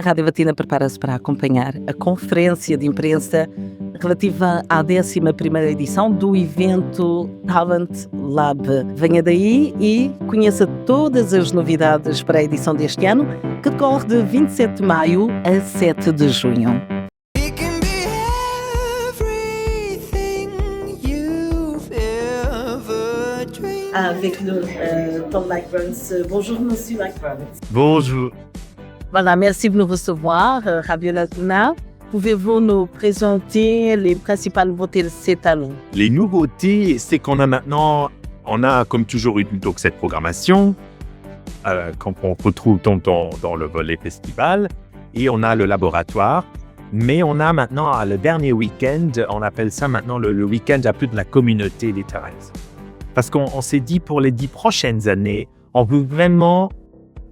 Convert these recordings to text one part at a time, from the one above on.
Rádio Latina prepara-se para acompanhar a conferência de imprensa relativa à 11ª edição do evento Talent Lab. Venha daí e conheça todas as novidades para a edição deste ano, que decorre de 27 de maio a 7 de junho. Avec nous, Tom Lackburns. Bonjour, Monsieur Lackburns. Bonjour. Voilà, merci de nous recevoir, Radio Latina. Pouvez-vous nous présenter les principales nouveautés de cette année? Les nouveautés, c'est qu'on a maintenant, comme toujours eu donc cette programmation qu'on retrouve dans le volet festival, et on a le laboratoire, mais on a maintenant le dernier week-end, on appelle ça maintenant le week-end à plus de la communauté des Thérèses. Parce qu'on s'est dit pour les 10 prochaines années, on veut vraiment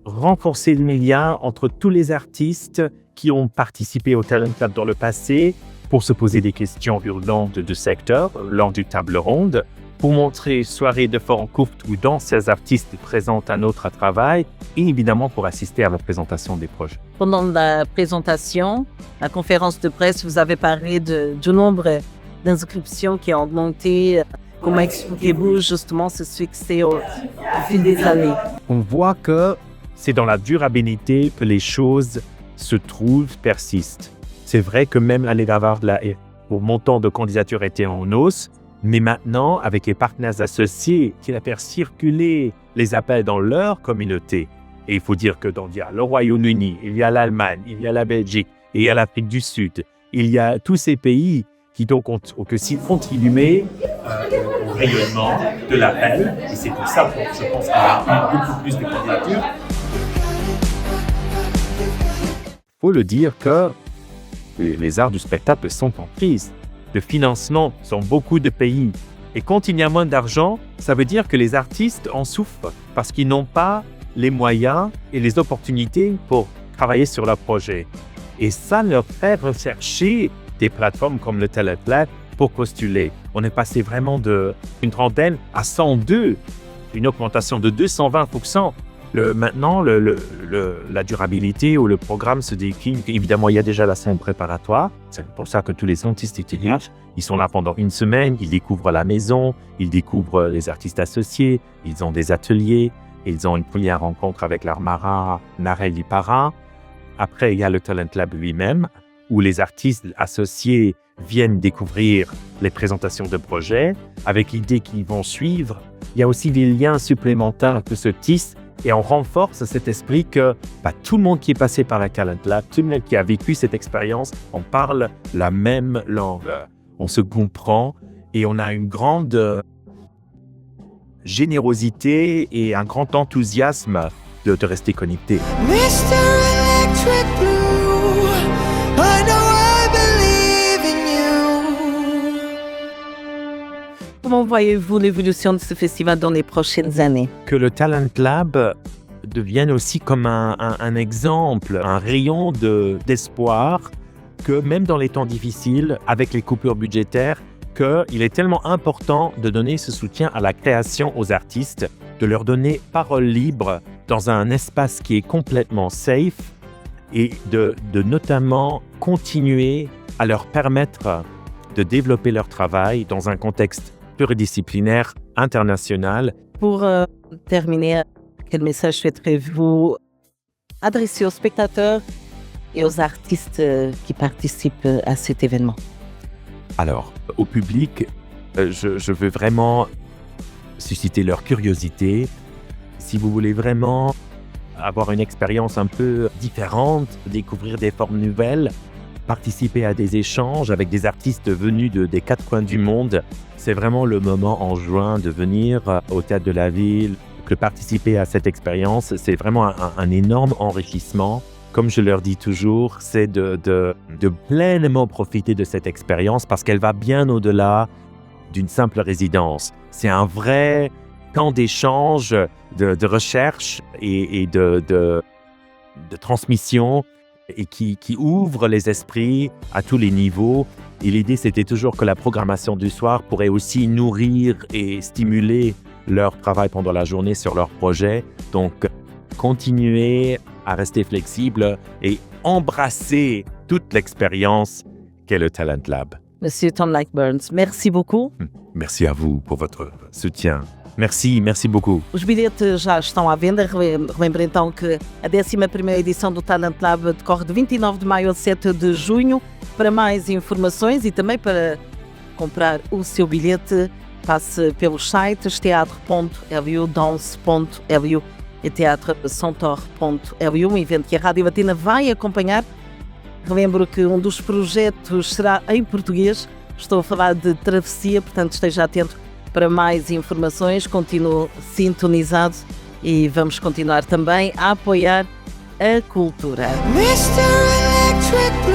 renforcer le lien entre tous les artistes qui ont participé au Talent Lab dans le passé pour se poser des questions urgentes de secteur lors du table ronde, pour montrer soirées de forme courte où d'anciens artistes présentent un autre travail et évidemment pour assister à la présentation des projets. Pendant la présentation, la conférence de presse, vous avez parlé du nombre d'inscriptions qui ont augmenté. Comment expliquez-vous justement ce succès au fil des années? On voit que c'est dans la durabilité que les choses se trouvent, persistent. C'est vrai que même l'année d'avant, le montant de candidature était en hausse, mais maintenant, avec les partenaires associés qui a fait circuler les appels dans leur communauté, et il faut dire que il y a le Royaume-Uni, il y a l'Allemagne, il y a la Belgique, et il y a l'Afrique du Sud, il y a tous ces pays qui donc ont aussi contribué au rayonnement de l'appel. Et c'est pour ça que je pense qu'il y a eu beaucoup plus de candidatures. Il faut le dire que les arts du spectacle sont en crise. Le financement dans beaucoup de pays. Et quand il y a moins d'argent, ça veut dire que les artistes en souffrent parce qu'ils n'ont pas les moyens et les opportunités pour travailler sur leur projet. Et ça leur fait rechercher des plateformes comme le Talent Lab pour postuler. On est passé vraiment d'une trentaine à 102, une augmentation de 220%. Maintenant, la durabilité ou le programme se décline. Évidemment, il y a déjà la scène préparatoire. C'est pour ça que tous les artistes ils sont là pendant une semaine, ils découvrent la maison, ils découvrent les artistes associés, ils ont des ateliers, ils ont une première rencontre avec leur marin, Narel Lipara. Après, il y a le Talent Lab lui-même, où les artistes associés viennent découvrir les présentations de projets avec l'idée qu'ils vont suivre. Il y a aussi des liens supplémentaires que se tissent et on renforce cet esprit que tout le monde qui est passé par la Talent Lab, tout le monde qui a vécu cette expérience, on parle la même langue. On se comprend et on a une grande générosité et un grand enthousiasme de rester connecté. Mr. Electric Blue, I know I believe in you. Comment voyez-vous l'évolution de ce festival dans les prochaines années? Que le Talent Lab devienne aussi comme un exemple, un rayon d'espoir, que même dans les temps difficiles, avec les coupures budgétaires, qu'il est tellement important de donner ce soutien à la création aux artistes, de leur donner parole libre dans un espace qui est complètement safe et de notamment continuer à leur permettre de développer leur travail dans un contexte pluridisciplinaire international. Pour terminer, quel message souhaiterez-vous adresser aux spectateurs et aux artistes qui participent à cet événement? Alors, au public, je veux vraiment susciter leur curiosité. Si vous voulez vraiment avoir une expérience un peu différente, découvrir des formes nouvelles, participer à des échanges avec des artistes venus des 4 coins du monde, c'est vraiment le moment en juin de venir au Théâtre de la Ville, de participer à cette expérience. C'est vraiment un énorme enrichissement. Comme je leur dis toujours, c'est de pleinement profiter de cette expérience parce qu'elle va bien au-delà d'une simple résidence. C'est un vrai camp d'échange, de recherche et de transmission et qui ouvre les esprits à tous les niveaux. Et l'idée, c'était toujours que la programmation du soir pourrait aussi nourrir et stimuler leur travail pendant la journée sur leur projet. Donc, continuer à rester flexible et embrasser toute l'expérience qu'est le Talent Lab. Monsieur Tom Lyke-Burns, merci beaucoup. Merci à vous pour votre soutien. Merci beaucoup. Os bilhetes já estão à venda. Relembro então que a 11ª edição do Talent Lab decorre de 29 de maio a 7 de junho. Para mais informações e também para comprar o seu bilhete, passe pelos sites teatro.lu, dance.lu e teatrocentaure.lu, um evento que a Rádio Latina vai acompanhar. Relembro que um dos projetos será em português. Estou a falar de Travessia, portanto esteja atento para mais informações. Continue sintonizado e vamos continuar também a apoiar a cultura. Mr. Electric Blue.